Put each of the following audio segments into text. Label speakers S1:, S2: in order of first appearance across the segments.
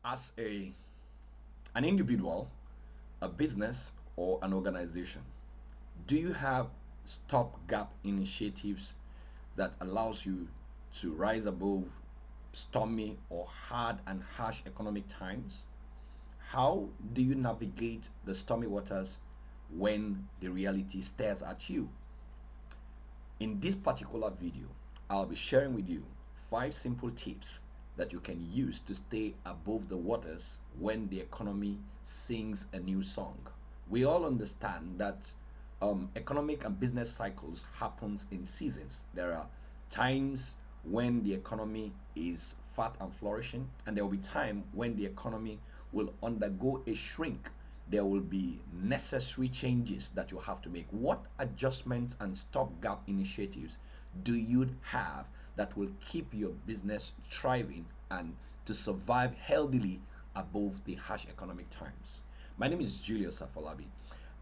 S1: as an individual, a business, or an organization, do you have stopgap initiatives that allows you to rise above stormy or hard and harsh economic times? How do you navigate the stormy waters when the reality stares at you? In this particular video, I'll be sharing with you 5 simple tips that you can use to stay above the waters when the economy sings a new song. We all understand that economic and business cycles happens in seasons. There are times when the economy is fat and flourishing, and there will be time when the economy will undergo a shrink. There will be necessary changes that you have to make. What adjustments and stopgap initiatives do you have that will keep your business thriving and to survive healthily above the harsh economic times? My name is Julius Afolabi,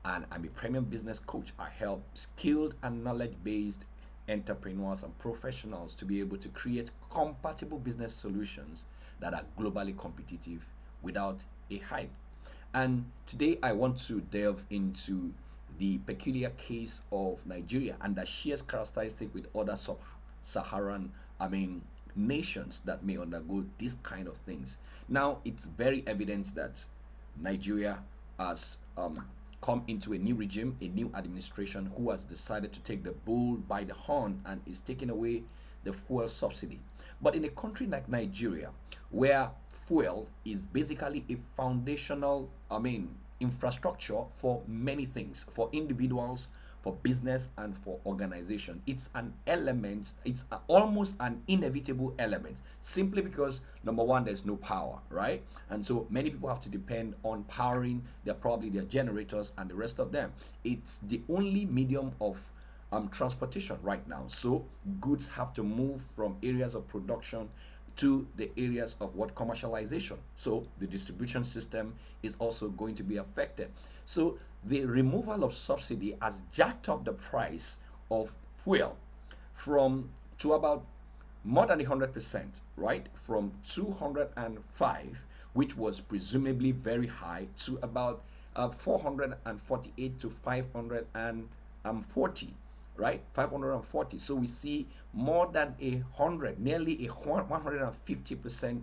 S1: and I'm a premium business coach. I help skilled and knowledge based entrepreneurs and professionals to be able to create compatible business solutions that are globally competitive without a hype. And today I want to delve into the peculiar case of Nigeria and that shares characteristic with other sub-Saharan, nations that may undergo these kind of things. Now it's very evident that Nigeria has come into a new regime, a new administration who has decided to take the bull by the horn and is taking away the fuel subsidy. But in a country like Nigeria, where fuel is basically a foundational, infrastructure for many things, for individuals, for business, and for organization. It's an element, almost an inevitable element, simply because number one, there's no power, right? And so many people have to depend on powering their generators and the rest of them. It's the only medium of transportation right now. So goods have to move from areas of production to the areas of what commercialization. So the distribution system is also going to be affected. So the removal of subsidy has jacked up the price of fuel from to about more than 100%, right? From 205, which was presumably very high, to about 448 to 540, right? 540. So we see more than nearly a 150%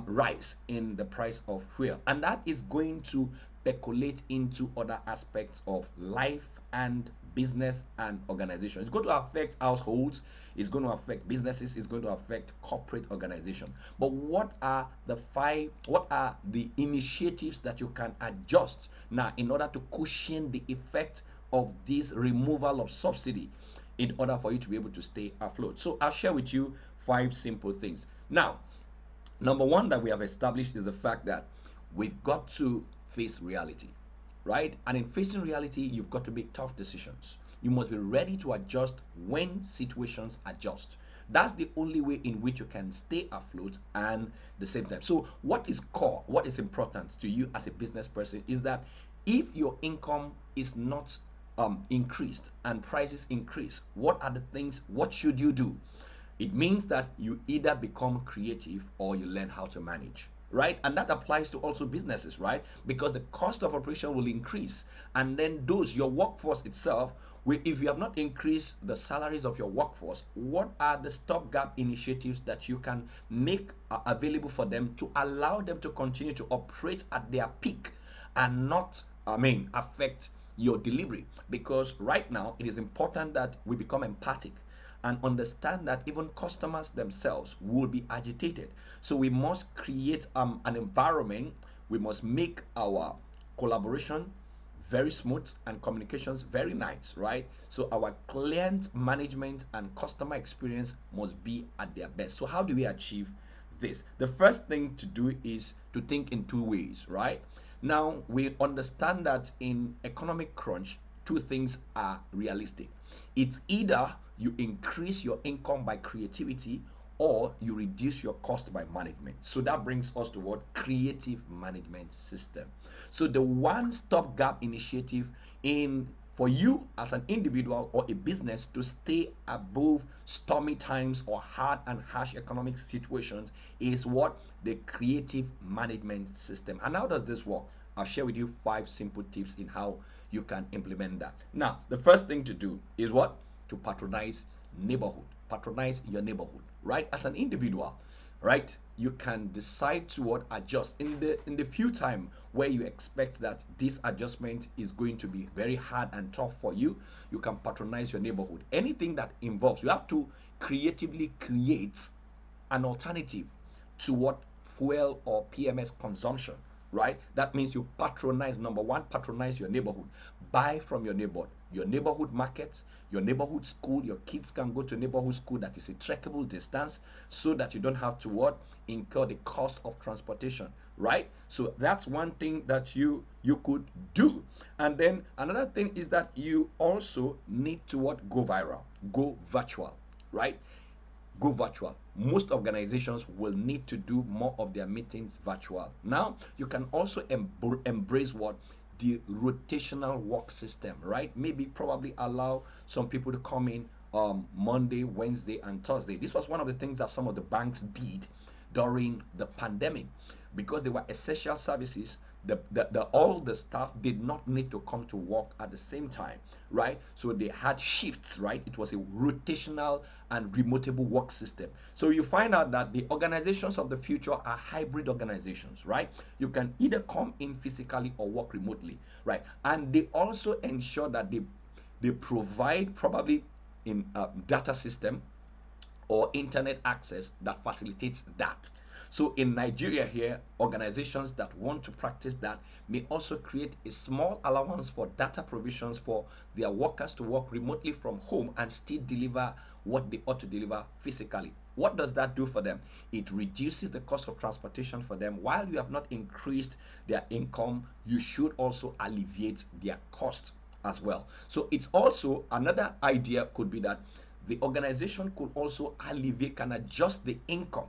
S1: rise in the price of fuel, and that is going to percolate into other aspects of life and business and organization. It's going to affect households, it's going to affect businesses, it's going to affect corporate organization. But what are the initiatives that you can adjust now in order to cushion the effect of this removal of subsidy in order for you to be able to stay afloat? So I'll share with you 5 simple things. Now, number one that we have established is the fact that we've got to face reality, right? And in facing reality, you've got to make tough decisions. You must be ready to adjust when situations adjust. That's the only way in which you can stay afloat and the same time. So what is core, what is important to you as a business person is that if your income is not increased and prices increase, what should you do? It means that you either become creative or you learn how to manage, right? And that applies to also businesses, right? Because the cost of operation will increase, and then your workforce itself, if you have not increased the salaries of your workforce, what are the stopgap initiatives that you can make available for them to allow them to continue to operate at their peak and not, affect your delivery? Because right now it is important that we become empathic and understand that even customers themselves will be agitated. So we must create an environment, we must make our collaboration very smooth and communications very nice, right? So our client management and customer experience must be at their best. So how do we achieve this? The first thing to do is to think in 2 ways, right? Now we understand that in economic crunch, 2 things are realistic. It's either you increase your income by creativity or you reduce your cost by management. So that brings us to what? Creative management system. So the one stop gap initiative in For you as an individual or a business to stay above stormy times or hard and harsh economic situations is what? The creative management system. And how does this work? I'll share with you 5 simple tips in how you can implement that. Now, the first thing to do is what? To patronize neighborhood. Patronize your neighborhood, right? As an individual, right? You can decide to what? Adjust in the few time where you expect that this adjustment is going to be very hard and tough for you. You can patronize your neighborhood. Anything that involves, you have to creatively create an alternative to what? Fuel or PMS consumption, right? That means you patronize. Number one, patronize your neighborhood. Buy from your neighborhood market, your neighborhood school. Your kids can go to neighborhood school that is a trackable distance, so that you don't have to what? Incur the cost of transportation, right? So that's one thing that you could do. And then another thing is that you also need to what? Go viral, go virtual, right? Go virtual. Most organizations will need to do more of their meetings virtual. Now, you can also embrace what? The rotational work system, right? Maybe probably allow some people to come in Monday, Wednesday, and Thursday. This was one of the things that some of the banks did during the pandemic because they were essential services. All the staff did not need to come to work at the same time, right? So they had shifts, right? It was a rotational and remotable work system. So you find out that the organizations of the future are hybrid organizations, right? You can either come in physically or work remotely, right? And they also ensure that they provide probably in data system or internet access that facilitates that. So in Nigeria here, organizations that want to practice that may also create a small allowance for data provisions for their workers to work remotely from home and still deliver what they ought to deliver physically. What does that do for them? It reduces the cost of transportation for them. While you have not increased their income, you should also alleviate their cost as well. So it's also another idea could be that the organization could also alleviate, can adjust the income.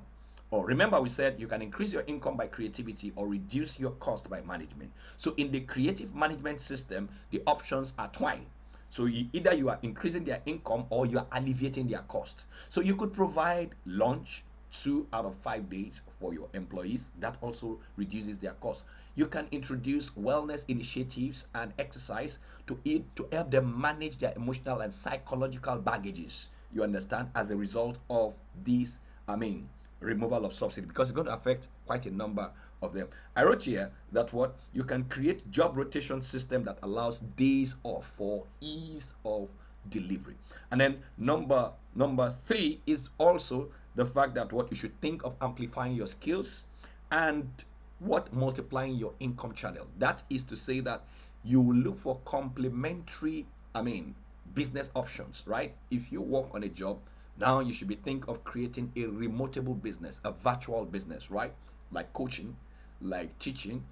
S1: Or remember, we said you can increase your income by creativity or reduce your cost by management. So in the creative management system, the options are twined. So either you are increasing their income or you are alleviating their cost. So you could provide lunch 2 out of 5 days for your employees. That also reduces their cost. You can introduce wellness initiatives and exercise to help them manage their emotional and psychological baggages. You understand, as a result of this, removal of subsidy, because it's going to affect quite a number of them. I wrote here that what you can create job rotation system that allows days off for ease of delivery. And then number 3 is also the fact that what you should think of amplifying your skills and what multiplying your income channel. That is to say that you will look for complementary business options, right? If you work on a job, now you should be think of creating a remotable business, a virtual business, right? Like coaching, like teaching,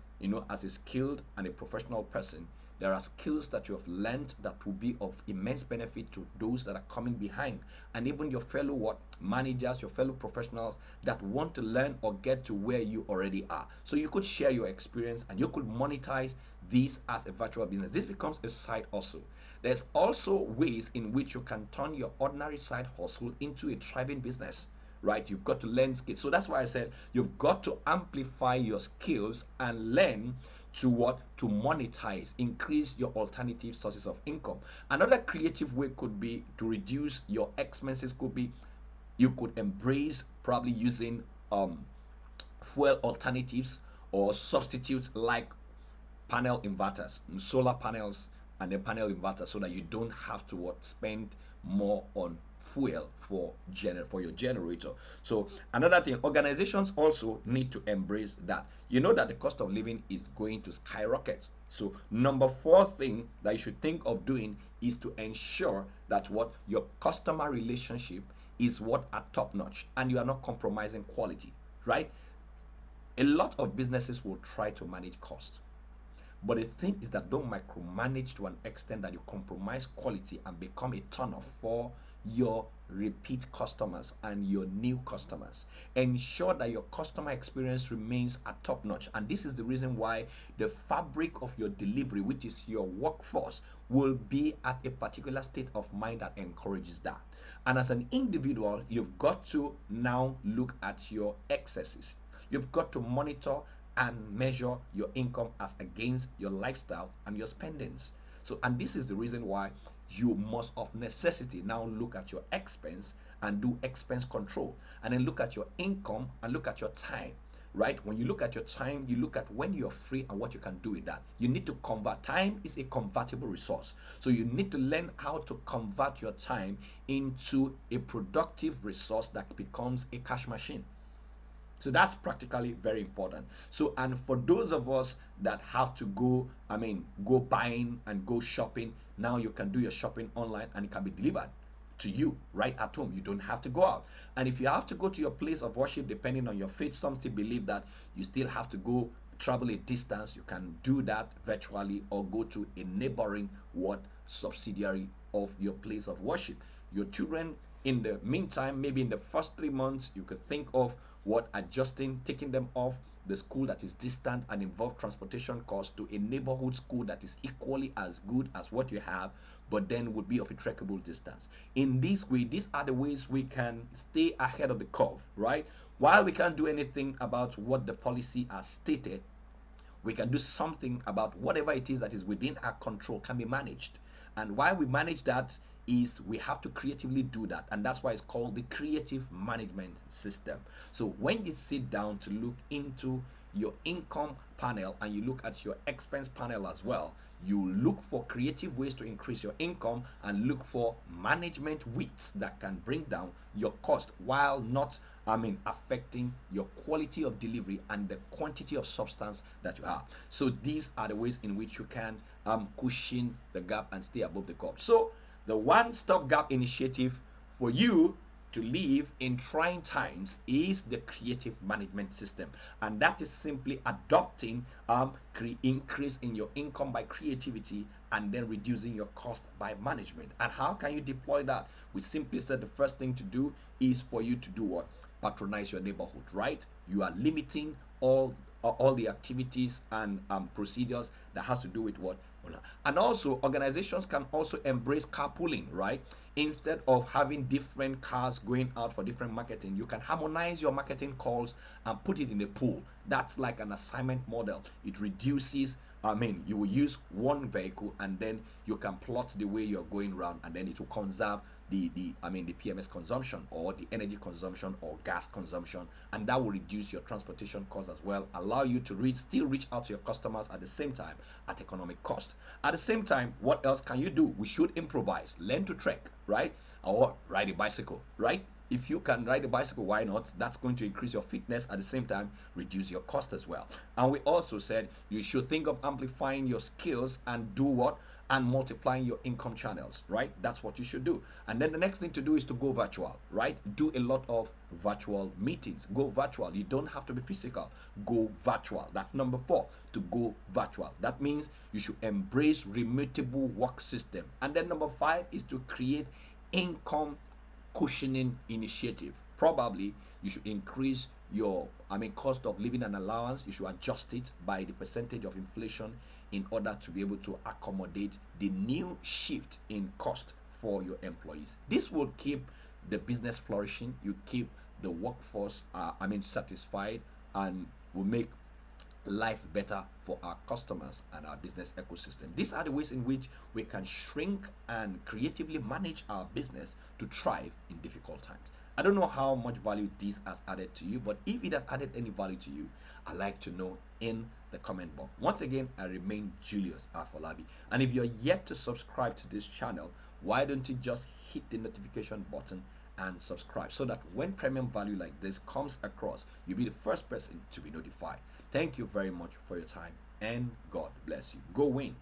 S1: as a skilled and a professional person, there are skills that you have learned that will be of immense benefit to those that are coming behind, and even your fellow managers, your fellow professionals that want to learn or get to where you already are. So you could share your experience and you could monetize this as a virtual business. This becomes a side hustle. There's also ways in which you can turn your ordinary side hustle into a thriving business, right? You've got to learn skills. So that's why I said you've got to amplify your skills and learn to what? To monetize, increase your alternative sources of income. Another creative way could be to reduce your expenses, could be you could embrace probably using fuel alternatives or substitutes like panel inverters, solar panels, and then panel inverters, so that you don't have to spend more on fuel for your generator. So another thing, organizations also need to embrace that. You know that the cost of living is going to skyrocket. So number 4 thing that you should think of doing is to ensure that what your customer relationship is what are top notch and you are not compromising quality, right? A lot of businesses will try to manage cost. But the thing is that don't micromanage to an extent that you compromise quality and become a turnoff for your repeat customers and your new customers. Ensure that your customer experience remains at top notch. And this is the reason why the fabric of your delivery, which is your workforce, will be at a particular state of mind that encourages that. And as an individual, you've got to now look at your excesses. You've got to monitor and measure your income as against your lifestyle and your spendings. So, and this is the reason why you must of necessity now look at your expense and do expense control, and then look at your income and look at your time. Right, when you look at your time, you look at when you're free and what you can do with that. You need to convert. Time is a convertible resource, so you need to learn how to convert your time into a productive resource that becomes a cash machine. So that's practically very important. So, and for those of us that have to go, go buying and go shopping, now you can do your shopping online and it can be delivered to you right at home. You don't have to go out. And if you have to go to your place of worship, depending on your faith, some still believe that you still have to go travel a distance. You can do that virtually or go to a neighboring subsidiary of your place of worship. Your children, in the meantime, maybe in the first 3 months, you could think of adjusting, taking them off the school that is distant and involve transportation costs to a neighborhood school that is equally as good as what you have, but then would be of a trackable distance. In this way, these are the ways we can stay ahead of the curve, right? While we can't do anything about what the policy has stated, we can do something about whatever it is that is within our control can be managed. And why we manage that is we have to creatively do that, and that's why it's called the creative management system. So when you sit down to look into your income panel and you look at your expense panel as well, you look for creative ways to increase your income and look for management wits that can bring down your cost while not affecting your quality of delivery and the quantity of substance that you have. So these are the ways in which you can cushion the gap and stay above the curve. So the One Stop Gap initiative for you to live in trying times is the creative management system, and that is simply adopting increase in your income by creativity and then reducing your cost by management. And how can you deploy that? We simply said the first thing to do is for you to do what? Patronize your neighborhood, right? You are limiting all the activities and procedures that has to do with what. And also organizations can also embrace carpooling, right? Instead of having different cars going out for different marketing, you can harmonize your marketing calls and put it in a pool. That's like an assignment model. It reduces, you will use one vehicle and then you can plot the way you're going around, and then it will conserve the PMS consumption or the energy consumption or gas consumption, and that will reduce your transportation costs as well, allow you to still reach out to your customers at the same time at economic cost. At the same time, what else can you do? We should improvise, learn to trek, right? Or ride a bicycle, right? If you can ride a bicycle, why not? That's going to increase your fitness, at the same time reduce your cost as well. And we also said you should think of amplifying your skills and do what? And multiplying your income channels, right? That's what you should do. And then the next thing to do is to go virtual, right? Do a lot of virtual meetings. Go virtual. You don't have to be physical. Go virtual. That's number 4, to go virtual. That means you should embrace remotable work system. And then number 5 is to create income cushioning initiative. Probably you should increase your cost of living and allowance. You should adjust it by the percentage of inflation in order to be able to accommodate the new shift in cost for your employees. This will keep the business flourishing. You keep the workforce satisfied, and will make life better for our customers and our business ecosystem. These are the ways in which we can shrink and creatively manage our business to thrive in difficult times. I don't know how much value this has added to you, but if it has added any value to you, I'd like to know in the comment box. Once again, I remain Julius Afolabi. And if you're yet to subscribe to this channel, why don't you just hit the notification button and subscribe, so that when premium value like this comes across, you'll be the first person to be notified. Thank you very much for your time, and God bless you. Go win.